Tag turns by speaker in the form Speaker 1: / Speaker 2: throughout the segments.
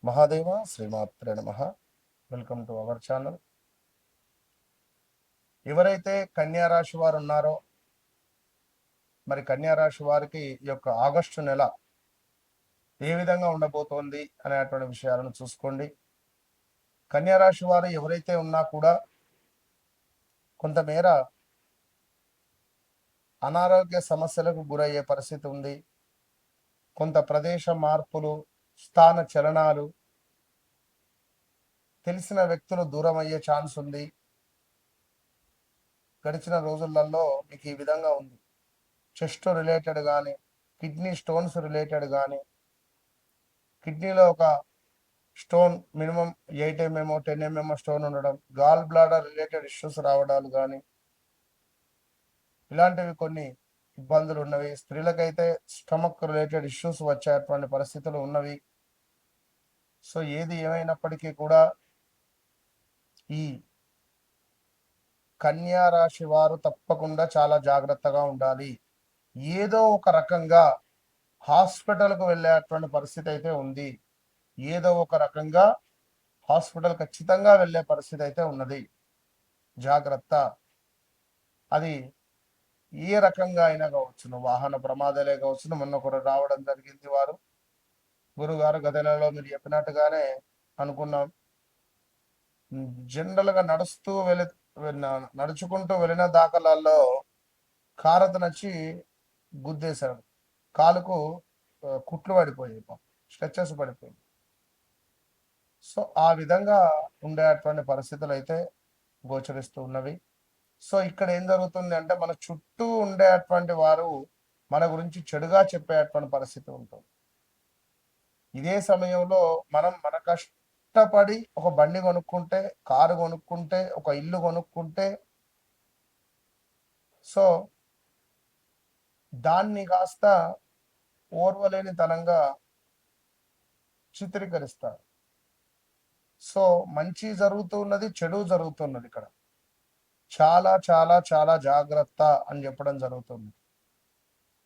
Speaker 1: మహాదేవ శ్రీమాత్రే నమః. Welcome to our channel. ఎవరైతే కన్యా రాశి వారు ఉన్నారో మరి కన్యా రాశి వారికి ఈ యొక్క ఆగస్టు నెల ఏ విధంగా ఉండబోతోంది అనేటువంటి విషయాలను చూసుకోండి. కన్యా రాశి వారు ఎవరైతే ఉన్నా కూడా కొంతమేర అనారోగ్య సమస్యలకు గురయ్యే పరిస్థితి ఉంది. కొంత ప్రదేశ మార్పులు, స్థాన చలనాలు, తెలిసిన వ్యక్తులు దూరం అయ్యే ఛాన్స్ ఉంది. గడిచిన రోజులలో మీకు ఈ విధంగా ఉంది. చెస్ట్ రిలేటెడ్ కానీ, కిడ్నీ స్టోన్స్ రిలేటెడ్ కానీ, కిడ్నీలో ఒక stone minimum 8 mm 10 mm stone ఉండడం, గాల్ బ్లాడర్ రిలేటెడ్ ఇష్యూస్ రావడాలు కానీ, ఇలాంటివి కొన్ని ఇబ్బందులు ఉన్నవి. స్త్రీలకైతే స్టమక్ రిలేటెడ్ ఇష్యూస్ వచ్చేటువంటి పరిస్థితులు ఉన్నవి. సో ఏది ఏమైనప్పటికీ కూడా ఈ కన్యా రాశి వారు తప్పకుండా చాలా జాగ్రత్తగా ఉండాలి. ఏదో ఒక రకంగా హాస్పిటల్కు వెళ్ళేటువంటి పరిస్థితి అయితే ఉంది. ఏదో ఒక రకంగా హాస్పిటల్ ఖచ్చితంగా వెళ్ళే పరిస్థితి అయితే ఉన్నది. జాగ్రత్త. అది ఏ రకంగా అయినా కావచ్చును, వాహన ప్రమాదాలే కావచ్చును. మొన్న ఒకరు రావడం జరిగింది. వారు గురుగారు గత నెలలో మీరు చెప్పినట్టుగానే అనుకున్నాం. జనరల్గా నడుచుకుంటూ వెళ్ళిన దాఖలాల్లో కారత నచ్చి గుద్దేశాడు. కాలుకు కుట్లు పడిపోయాయి, స్ట్రెచెస్ పడిపోయింది. సో ఆ విధంగా ఉండేటువంటి పరిస్థితులు అయితే గోచరిస్తూ ఉన్నవి. సో ఇక్కడ ఏం జరుగుతుంది అంటే మన చుట్టూ ఉండేటువంటి వారు మన గురించి చెడుగా చెప్పేటువంటి పరిస్థితి ఉంటుంది. ఇదే సమయంలో మనం మన కష్టపడి ఒక బండి కొనుక్కుంటే, కారు కొనుక్కుంటే, ఒక ఇల్లు కొనుక్కుంటే, సో దాన్ని కాస్త ఓర్వలేని తనంగా చిత్రీకరిస్తారు. సో మంచి జరుగుతున్నది, చెడు జరుగుతున్నది. ఇక్కడ చాలా చాలా చాలా జాగ్రత్త అని చెప్పడం జరుగుతుంది.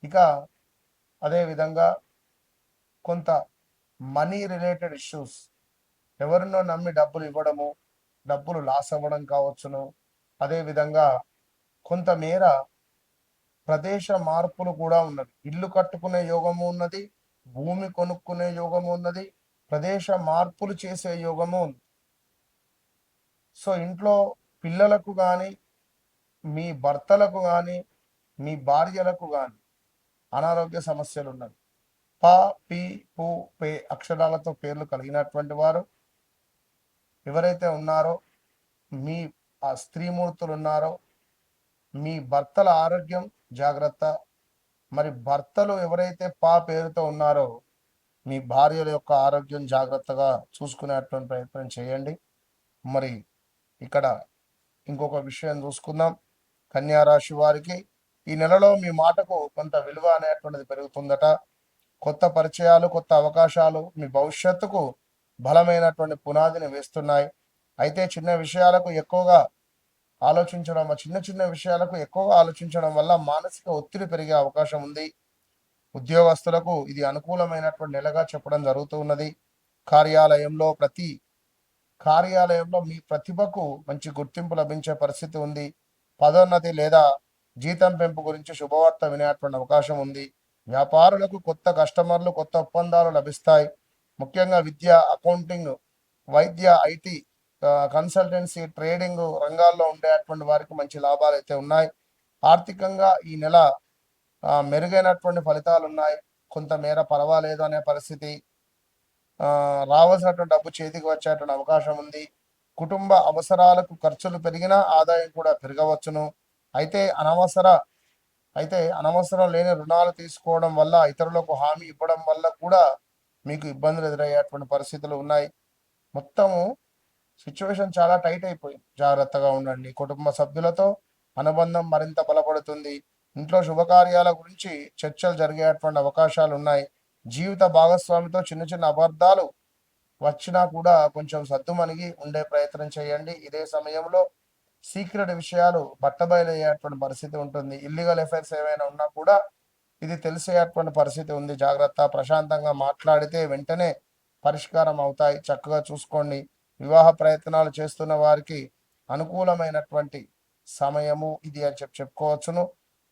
Speaker 1: ఇక అదే విధంగా కొంత మనీ రిలేటెడ్ ఇష్యూస్, ఎవరినో నమ్మి డబ్బులు ఇవ్వడము, డబ్బులు లాస్ అవ్వడం కావచ్చును. అదేవిధంగా కొంతమేర ప్రదేశ మార్పులు కూడా ఉన్నది. ఇల్లు కట్టుకునే యోగము ఉన్నది, భూమి కొనుక్కునే యోగము ఉన్నది, ప్రదేశ మార్పులు చేసే యోగము ఉంది. సో ఇంట్లో పిల్లలకు కానీ, మీ భర్తలకు కానీ, మీ భార్యలకు కానీ అనారోగ్య సమస్యలు ఉన్నవి. ప, పి, పు, పే అక్షరాలతో పేర్లు కలిగినటువంటి వారు ఎవరైతే ఉన్నారో, మీ ఆ స్త్రీమూర్తులు ఉన్నారో, మీ భర్తల ఆరోగ్యం జాగ్రత్త. మరి భర్తలు ఎవరైతే పా పేరుతో ఉన్నారో, మీ భార్యల యొక్క ఆరోగ్యం జాగ్రత్తగా చూసుకునేటువంటి ప్రయత్నం చేయండి. మరి ఇక్కడ ఇంకొక విషయం చూసుకుందాం. కన్యా రాశి వారికి ఈ నెలలో మీ మాటకు కొంత విలువ అనేటువంటిది పెరుగుతుందట. కొత్త పరిచయాలు, కొత్త అవకాశాలు మీ భవిష్యత్తుకు బలమైనటువంటి పునాదిని వేస్తున్నాయి. అయితే చిన్న విషయాలకు ఎక్కువగా ఆలోచించడం, చిన్న చిన్న విషయాలకు ఎక్కువగా ఆలోచించడం వల్ల మానసిక ఒత్తిడి పెరిగే అవకాశం ఉంది. ఉద్యోగస్తులకు ఇది అనుకూలమైనటువంటి నెలగా చెప్పడం జరుగుతూ ఉన్నది. కార్యాలయంలో మీ ప్రతిభకు మంచి గుర్తింపు లభించే పరిస్థితి ఉంది. పదోన్నతి లేదా జీతం పెంపు గురించి శుభవార్త వినేటువంటి అవకాశం ఉంది. వ్యాపారులకు కొత్త కస్టమర్లు, కొత్త ఒప్పందాలు లభిస్తాయి. ముఖ్యంగా విద్య, అకౌంటింగ్, వైద్య, ఐటీ, కన్సల్టెన్సీ, ట్రేడింగ్ రంగాల్లో ఉండేటువంటి వారికి మంచి లాభాలు అయితే ఉన్నాయి. ఆర్థికంగా ఈ నెల మెరుగైనటువంటి ఫలితాలు ఉన్నాయి. కొంతమేర పర్వాలేదు అనే పరిస్థితి. రావాల్సినటువంటి డబ్బు చేతికి వచ్చేటువంటి అవకాశం ఉంది. కుటుంబ అవసరాలకు ఖర్చులు పెరిగినా ఆదాయం కూడా పెరగవచ్చును. అయితే అనవసరం లేని రుణాలు తీసుకోవడం వల్ల, ఇతరులకు హామీ ఇవ్వడం వల్ల కూడా మీకు ఇబ్బందులు ఎదురయ్యేటువంటి పరిస్థితులు ఉన్నాయి. మొత్తము సిచ్యువేషన్ చాలా టైట్ అయిపోయింది. జాగ్రత్తగా ఉండండి. కుటుంబ సభ్యులతో అనుబంధం మరింత బలపడుతుంది. ఇంట్లో శుభకార్యాల గురించి చర్చలు జరిగేటువంటి అవకాశాలు ఉన్నాయి. జీవిత భాగస్వామితో చిన్న చిన్న అబద్ధాలు వచ్చినా కూడా కొంచెం సద్దుమణిగి ఉండే ప్రయత్నం చేయండి. ఇదే సమయంలో సీక్రెట్ విషయాలు బట్టబయలయ్యేటువంటి పరిస్థితి ఉంటుంది. ఇల్లీగల్ ఎఫైర్స్ ఏమైనా ఉన్నా కూడా ఇది తెలిసేటువంటి పరిస్థితి ఉంది. జాగ్రత్త. ప్రశాంతంగా మాట్లాడితే వెంటనే పరిష్కారం అవుతాయి. చక్కగా చూసుకోండి. వివాహ ప్రయత్నాలు చేస్తున్న వారికి అనుకూలమైనటువంటి సమయము ఇది అని చెప్పుకోవచ్చును.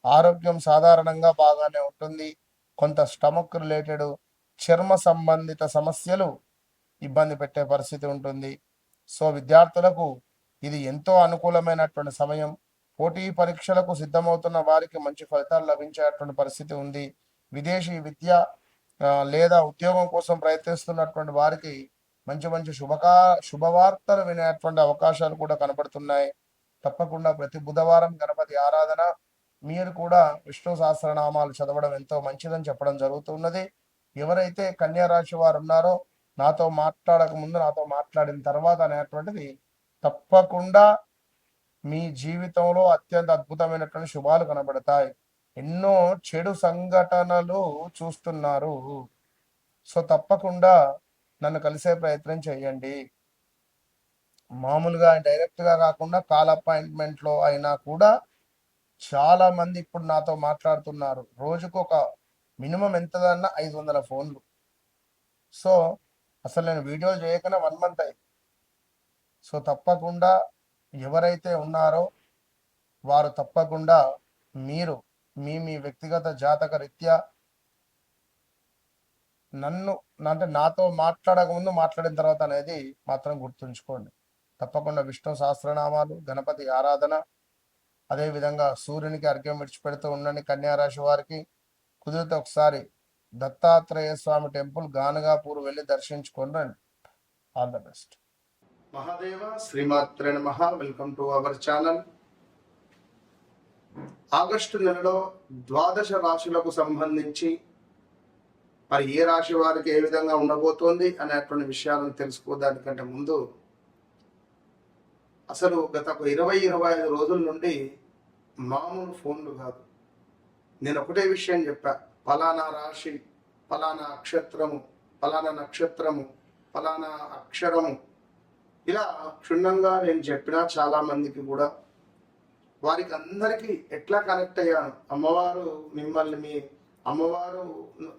Speaker 1: ఆరోగ్యం సాధారణంగా బాగానే ఉంటుంది. కొంత స్టమక్ రిలేటెడ్ చర్మ సంబంధిత సమస్యలు ఇబ్బంది పెట్టే పరిస్థితి ఉంటుంది. సో విద్యార్థులకు ఇది ఎంతో అనుకూలమైనటువంటి సమయం. పోటీ పరీక్షలకు సిద్ధమవుతున్న వారికి మంచి ఫలితాలు లభించేటువంటి పరిస్థితి ఉంది. విదేశీ విద్య లేదా ఉద్యోగం కోసం ప్రయత్నిస్తున్నటువంటి వారికి మంచి మంచి శుభవార్తలు వినేటువంటి అవకాశాలు కూడా కనబడుతున్నాయి. తప్పకుండా ప్రతి బుధవారం గణపతి ఆరాధన, మీరు కూడా విష్ణు సహస్రనామాలు చదవడం ఎంతో మంచిదని చెప్పడం జరుగుతున్నది. ఎవరైతే కన్యా రాశి వారు ఉన్నారో నాతో మాట్లాడక ముందు, నాతో మాట్లాడిన తర్వాత అనేటువంటిది తప్పకుండా మీ జీవితంలో అత్యంత అద్భుతమైనటువంటి శుభాలు కనబడతాయి. ఎన్నో చెడు సంఘటనలు చూస్తున్నారు. సో తప్పకుండా నన్ను కలిసే ప్రయత్నం చేయండి. మామూలుగా డైరెక్ట్గా కాకుండా కాల్ అపాయింట్మెంట్లో అయినా కూడా చాలా మంది ఇప్పుడు నాతో మాట్లాడుతున్నారు. రోజుకు ఒక మినిమం ఎంతదన్నా 500 ఫోన్లు. సో అసలు నేను వీడియోలు చేయకనే 1 మంత్ అయింది. సో తప్పకుండా ఎవరైతే ఉన్నారో వారు తప్పకుండా మీరు మీ వ్యక్తిగత జాతక రీత్యా నాతో మాట్లాడక ముందు, మాట్లాడిన తర్వాత అనేది మాత్రం గుర్తుంచుకోండి. తప్పకుండా విష్ణు సహస్రనామాలు, గణపతి ఆరాధన, అదేవిధంగా సూర్యునికి అర్ఘ్యం విడిచిపెడుతూ ఉండండి. కన్యారాశి వారికి కుదిరితే ఒకసారి దత్తాత్రేయ స్వామి టెంపుల్ గానగాపూర్ వెళ్ళి దర్శించుకొని రండి. All the best. మహాదేవ శ్రీమాత్రే నమః. Welcome to our channel. August నెలలో 12 రాశులకు సంబంధించి మరి ఏ రాశి వారికి ఏ విధంగా ఉండబోతోంది అనేటువంటి విషయాలను తెలుసుకోవడానికంటే ముందు అసలు గత 20-25 రోజుల నుండి మామూలు ఫోన్లు కాదు, నేను ఒకటే విషయం చెప్పా. ఫలానా రాశి, ఫలానా అక్షత్రము, ఫలానా నక్షత్రము, ఫలానా అక్షరము, ఇలా క్షుణ్ణంగా నేను చెప్పినా చాలా మందికి కూడా వారికి అందరికీ ఎట్లా కనెక్ట్ అయ్యాను. అమ్మవారు మిమ్మల్ని, మీ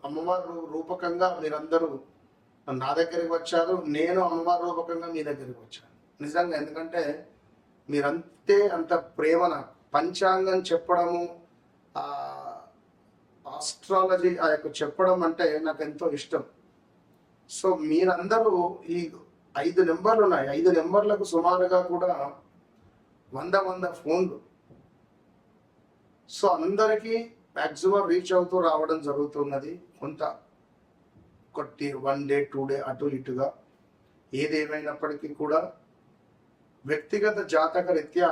Speaker 1: అమ్మవారు రూపకంగా మీరందరూ నా దగ్గరికి వచ్చారు, నేను అమ్మవారి రూపకంగా మీ దగ్గరికి వచ్చాను. నిజంగా, ఎందుకంటే అంత ప్రేమ. నాకు పంచాంగం చెప్పడము, ఆస్ట్రాలజీ ఆ యొక్క చెప్పడం అంటే నాకు ఎంతో ఇష్టం. సో మీరందరూ ఈ 5 నెంబర్లు ఉన్నాయి, 5 నెంబర్లకు సుమారుగా కూడా 100 ఫోన్లు. సో అందరికీ మ్యాక్సిమం రీచ్ అవుతూ రావడం జరుగుతున్నది. కొంత కొట్టి 1 డే 2 డే అటు ఇటుగా ఏదేమైనప్పటికీ కూడా వ్యక్తిగత జాతక రీత్యా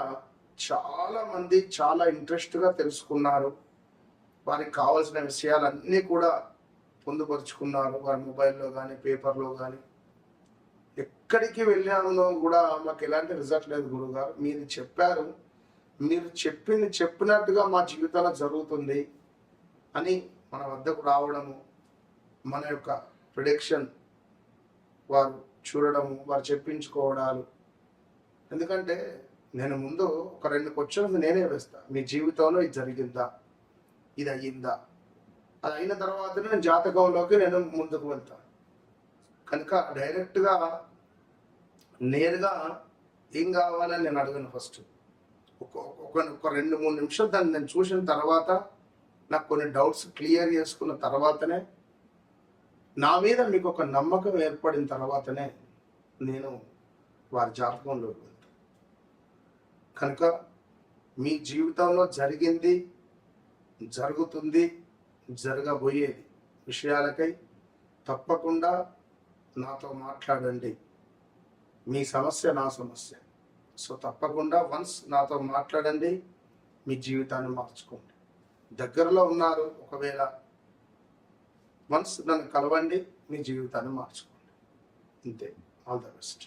Speaker 1: చాలా మంది చాలా ఇంట్రెస్ట్గా తెలుసుకున్నారు. వారికి కావాల్సిన విషయాలన్నీ కూడా పొందుపరుచుకున్నారు. వారి మొబైల్లో కానీ పేపర్లో కానీ. ఎక్కడికి వెళ్ళామో కూడా మాకు ఎలాంటి రిజల్ట్ లేదు గురుగారు, మీరు చెప్పారు, మీరు చెప్పినట్టుగా మా జీవితంలో జరుగుతుంది అని మన వద్దకు రావడము, మన యొక్క ప్రిడిక్షన్ వారు చూడడము, వారు చెప్పించుకోవడాలు. ఎందుకంటే నేను ముందు ఒక 2 క్వశ్చన్స్ నేనే వేస్తా. మీ జీవితంలో ఇది జరిగిందా, ఇది అయ్యిందా, అది అయిన తర్వాత నేను జాతకంలోకి నేను ముందుకు వెళ్తాను. కనుక డైరెక్ట్గా నేరుగా ఏం కావాలని నేను అడగను. ఫస్ట్ ఒక 2-3 నిమిషాలు దాన్ని నేను చూసిన తర్వాత, నాకు కొన్ని డౌట్స్ క్లియర్ చేసుకున్న తర్వాతనే, నా మీద మీకు ఒక నమ్మకం ఏర్పడిన తర్వాతనే నేను వారి జాతకంలోకి వెళ్తాను. కనుక మీ జీవితంలో జరిగింది, జరుగుతుంది, జరగబోయేది విషయాలకై తప్పకుండా నాతో మాట్లాడండి. మీ సమస్య నా సమస్య. సో తప్పకుండా వన్స్ నాతో మాట్లాడండి, మీ జీవితాన్ని మార్చుకోండి. దగ్గరలో ఉన్నారు ఒకవేళ, వన్స్ నన్ను కలవండి, మీ జీవితాన్ని మార్చుకోండి. అంతే. All the best.